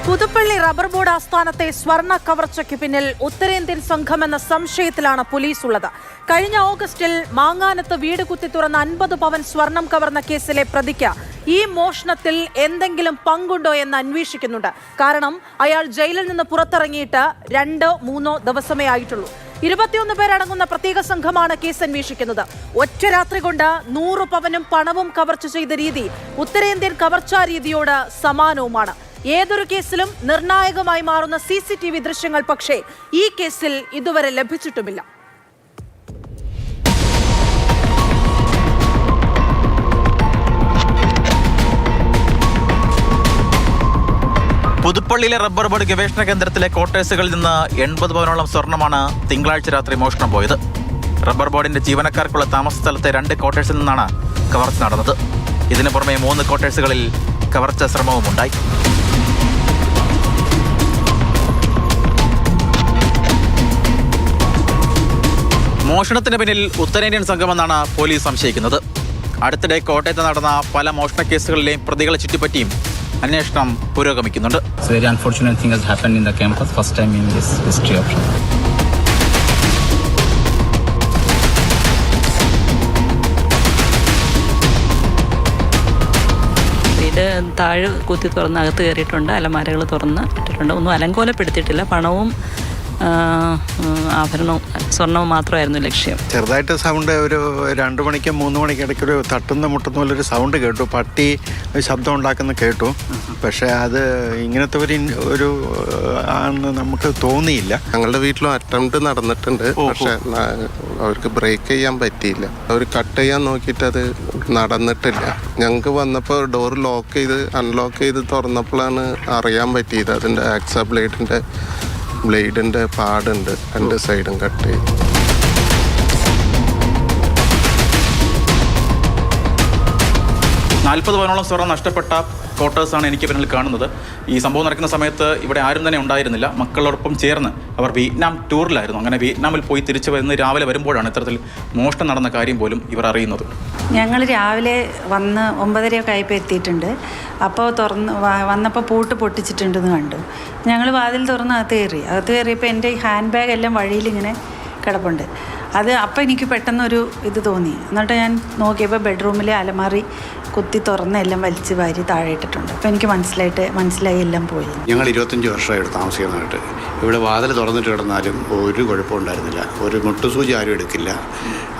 Puthuppally rubber board ആസ്ഥാനത്തെ സ്വർണ്ണ കവർച്ചയ്ക്ക് പിന്നിൽ ഉത്തരേന്ത്യൻ സംഘമെന്ന സംശയത്തിലാണ് പോലീസ് ഉള്ളത്. കഴിഞ്ഞ ഓഗസ്റ്റിൽ മാങ്ങാനത്ത് വീട് കുത്തി തുറന്ന 50 പവൻ സ്വർണം കവർന്ന കേസിലെ പ്രതിക്ക് ഈ മോഷണത്തിൽ എന്തെങ്കിലും പങ്കുണ്ടോ എന്ന് അന്വേഷിക്കുന്നുണ്ട്. കാരണം അയാൾ ജയിലിൽ നിന്ന് പുറത്തിറങ്ങിയിട്ട് 2-3 ദിവസമേ ആയിട്ടുള്ളൂ. 21 പേരടങ്ങുന്ന പ്രത്യേക സംഘമാണ് കേസ് അന്വേഷിക്കുന്നത്. ഒറ്റ രാത്രി കൊണ്ട് 100 പവനും പണവും കവർച്ച ചെയ്ത രീതി ഉത്തരേന്ത്യൻ കവർച്ചാ രീതിയോട് സമാനവുമാണ്. ഏതൊരു കേസിലും നിർണായകമായി മാറുന്ന CCTV ദൃശ്യങ്ങൾ പക്ഷേ ഈ കേസിൽ ഇതുവരെ ലഭിച്ചിട്ടുമില്ല. പുതുപ്പള്ളിയിലെ റബ്ബർ ബോർഡ് ഗവേഷണ കേന്ദ്രത്തിലെ ക്വാർട്ടേഴ്സുകളിൽ നിന്ന് 80 പവനോളം സ്വർണ്ണമാണ് തിങ്കളാഴ്ച രാത്രി മോഷണം പോയത്. റബ്ബർ ബോർഡിന്റെ ജീവനക്കാർക്കുള്ള താമസ സ്ഥലത്തെ 2 ക്വാർട്ടേഴ്സിൽ നിന്നാണ് കവർച്ച നടന്നത്. ഇതിനു പുറമെ 3 ക്വാർട്ടേഴ്സുകളിൽ കവർച്ച ശ്രമവുമുണ്ടായി. മോഷണത്തിന് പിന്നിൽ ഉത്തരേന്ത്യൻ സംഘമെന്നാണ് പോലീസ് സംശയിക്കുന്നത്. അടുത്തിടെ കോട്ടയത്ത് നടന്ന പല മോഷണ കേസുകളിലെയും പ്രതികളെ ചുറ്റിപ്പറ്റിയും അന്വേഷണം പുരോഗമിക്കുന്നുണ്ട്. Very unfortunate thing has happened in the campus, first time in this history of വീട് താഴെ കുത്തി തുറന്ന് അകത്ത് കയറിയിട്ടുണ്ട്. അലമാരകൾ തുറന്ന് ഇട്ടിട്ടുണ്ട്. ഒന്നും അലങ്കോലപ്പെടുത്തിയിട്ടില്ല. പണവും ആഭരണവും സ്വർണവും മാത്രമായിരുന്നു ലക്ഷ്യം. ചെറുതായിട്ട് സൗണ്ട് ഒരു 2 മണിക്കും 3 മണിക്കും ഇടയ്ക്കൊരു തട്ടുന്ന മുട്ടുന്ന പോലൊരു സൗണ്ട് കേട്ടു. പട്ടി ശബ്ദം ഉണ്ടാക്കുന്ന കേട്ടു. പക്ഷെ അത് ഇങ്ങനത്തെ ഒരു ആണെന്ന് നമുക്ക് തോന്നിയില്ല. ഞങ്ങളുടെ വീട്ടിലും അറ്റംപ്റ്റ് നടന്നിട്ടുണ്ട്. പക്ഷെ അവർക്ക് ബ്രേക്ക് ചെയ്യാൻ പറ്റിയില്ല. അവർ കട്ട് ചെയ്യാൻ നോക്കിയിട്ട് അത് നടന്നിട്ടില്ല. ഞങ്ങൾക്ക് വന്നപ്പോൾ ഡോർ ലോക്ക് ചെയ്ത് അൺലോക്ക് ചെയ്ത് തുറന്നപ്പോഴാണ് അറിയാൻ പറ്റിയത് അതിൻ്റെ ആക്സ ബ്ലേഡിൻ്റെ പാടുണ്ട് 2 സൈഡും കട്ട് ചെയ്ത്. പവനോളം സ്വർണ്ണം നഷ്ടപ്പെട്ട ക്വാർട്ടേഴ്സാണ് എനിക്ക് പിന്നിൽ കാണുന്നത്. ഈ സംഭവം നടക്കുന്ന സമയത്ത് ഇവിടെ ആരും തന്നെ ഉണ്ടായിരുന്നില്ല. മക്കളോടൊപ്പം ചേർന്ന് അവർ വിയറ്റ്നാം ടൂറിലായിരുന്നു. അങ്ങനെ വിയറ്റ്നാമിൽ പോയി തിരിച്ചു രാവിലെ വരുമ്പോഴാണ് ഇത്തരത്തിൽ മോഷണം നടന്ന കാര്യം പോലും ഇവർ അറിയുന്നത്. ഞങ്ങൾ രാവിലെ വന്ന് 9:30 ആയപ്പോൾ എത്തിയിട്ടുണ്ട്. അപ്പോൾ വന്നപ്പോൾ പൂട്ട് പൊട്ടിച്ചിട്ടുണ്ടെന്ന് കണ്ടു. ഞങ്ങൾ വാതിൽ തുറന്ന് അകത്ത് കയറിയപ്പോൾ എൻ്റെ ഹാൻഡ് ബാഗ് എല്ലാം വഴിയിലിങ്ങനെ കിടപ്പുണ്ട്. അപ്പോൾ എനിക്ക് പെട്ടെന്നൊരു ഇത് തോന്നി. എന്നിട്ട് ഞാൻ നോക്കിയപ്പോൾ ബെഡ്റൂമിലെ അലമാറി കുത്തി തുറന്ന് എല്ലാം വലിച്ച് വാരി താഴെ ഇട്ടിട്ടുണ്ട്. അപ്പോൾ എനിക്ക് മനസ്സിലായി എല്ലാം പോയി. ഞങ്ങൾ 25 വർഷമായിട്ട് താമസിക്കുന്നതായിട്ട് ഇവിടെ വാതിൽ തുറന്നിട്ട് കിടന്നാലും ഒരു കുഴപ്പമുണ്ടായിരുന്നില്ല. ഒരു മുട്ടുസൂചി ആരും എടുക്കില്ല.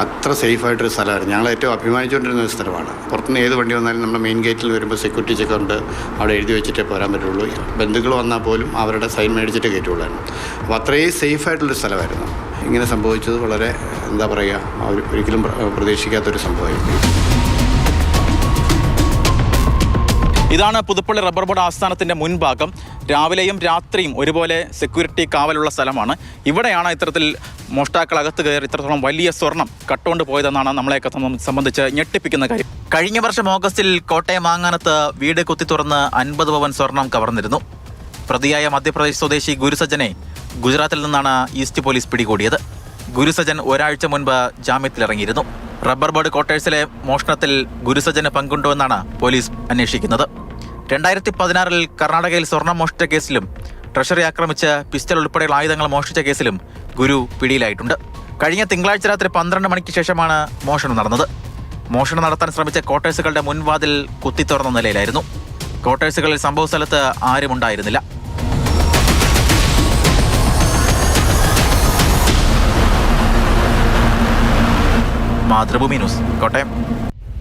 അത്ര സേഫായിട്ടൊരു സ്ഥലമായിരുന്നു. ഞങ്ങൾ ഏറ്റവും അഭിമാനിച്ചുകൊണ്ടിരുന്ന ഒരു സ്ഥലമാണ്. പുറത്തുനിന്ന് ഏത് വണ്ടി വന്നാലും നമ്മുടെ മെയിൻ ഗേറ്റിൽ വരുമ്പോൾ സെക്യൂരിറ്റി ചെക്ക് ഉണ്ട്. അവിടെ എഴുതി വെച്ചിട്ടേ പോരാൻ പറ്റുള്ളൂ. ബന്ധുക്കൾ വന്നാൽ പോലും അവരുടെ സൈൻ മേടിച്ചിട്ട് കയറ്റുള്ളായിരുന്നു. അപ്പോൾ അത്രയും സേഫായിട്ടുള്ളൊരു സ്ഥലമായിരുന്നു. ഇങ്ങനെ സംഭവിച്ചത് വളരെ എന്താ പറയുക, ഒരിക്കലും പ്രതീക്ഷിക്കാത്തൊരു സംഭവമായിരുന്നു. ഇതാണ് പുതുപ്പള്ളി റബ്ബർ ബോർഡ് ആസ്ഥാനത്തിൻ്റെ മുൻഭാഗം. രാവിലെയും രാത്രിയും ഒരുപോലെ സെക്യൂരിറ്റി കാവലുള്ള സ്ഥലമാണ്. ഇവിടെയാണ് ഇത്തരത്തിൽ മോഷ്ടാക്കൾ അകത്ത് കയറി ഇത്രത്തോളം വലിയ സ്വർണം കട്ടുകൊണ്ട് പോയതെന്നാണ് നമ്മളെയൊക്കെ സംബന്ധിച്ച് ഞെട്ടിപ്പിക്കുന്ന കാര്യം. കഴിഞ്ഞ വർഷം ഓഗസ്റ്റിൽ കോട്ടയം മാങ്ങാനത്ത് വീട് കുത്തി തുറന്ന് 50 പവൻ സ്വർണം കവർന്നിരുന്നു. പ്രതിയായ മധ്യപ്രദേശ് സ്വദേശി ഗുരുസജ്ജനെ ഗുജറാത്തിൽ നിന്നാണ് ഈസ്റ്റ് പോലീസ് പിടികൂടിയത്. ഗുരുസജ്ജൻ ഒരാഴ്ച മുൻപ് ജാമ്യത്തിലിറങ്ങിയിരുന്നു. റബ്ബർ ബോർഡ് ക്വാർട്ടേഴ്സിലെ മോഷണത്തിൽ ഗുരുസജ്ജന് പങ്കുണ്ടോ എന്നാണ് പോലീസ് അന്വേഷിക്കുന്നത്. 2016 കർണാടകയിൽ സ്വർണം മോഷ്ടിച്ച കേസിലും ട്രഷറി ആക്രമിച്ച് പിസ്റ്റൾ ഉൾപ്പെടെയുള്ള ആയുധങ്ങൾ മോഷ്ടിച്ച കേസിലും ഗുരു പിടിയിലായിട്ടുണ്ട്. കഴിഞ്ഞ തിങ്കളാഴ്ച രാത്രി 12 മണിക്ക് ശേഷമാണ് മോഷണം നടന്നത്. മോഷണം നടത്താൻ ശ്രമിച്ച ക്വാർട്ടേഴ്സുകളുടെ മുൻവാതിൽ കുത്തിത്തുറന്ന നിലയിലായിരുന്നു. ക്വാർട്ടേഴ്സുകളിൽ സംഭവ സ്ഥലത്ത് ആരും ഉണ്ടായിരുന്നില്ല. മാതൃഭൂമി ന്യൂസ്, കോട്ടയം.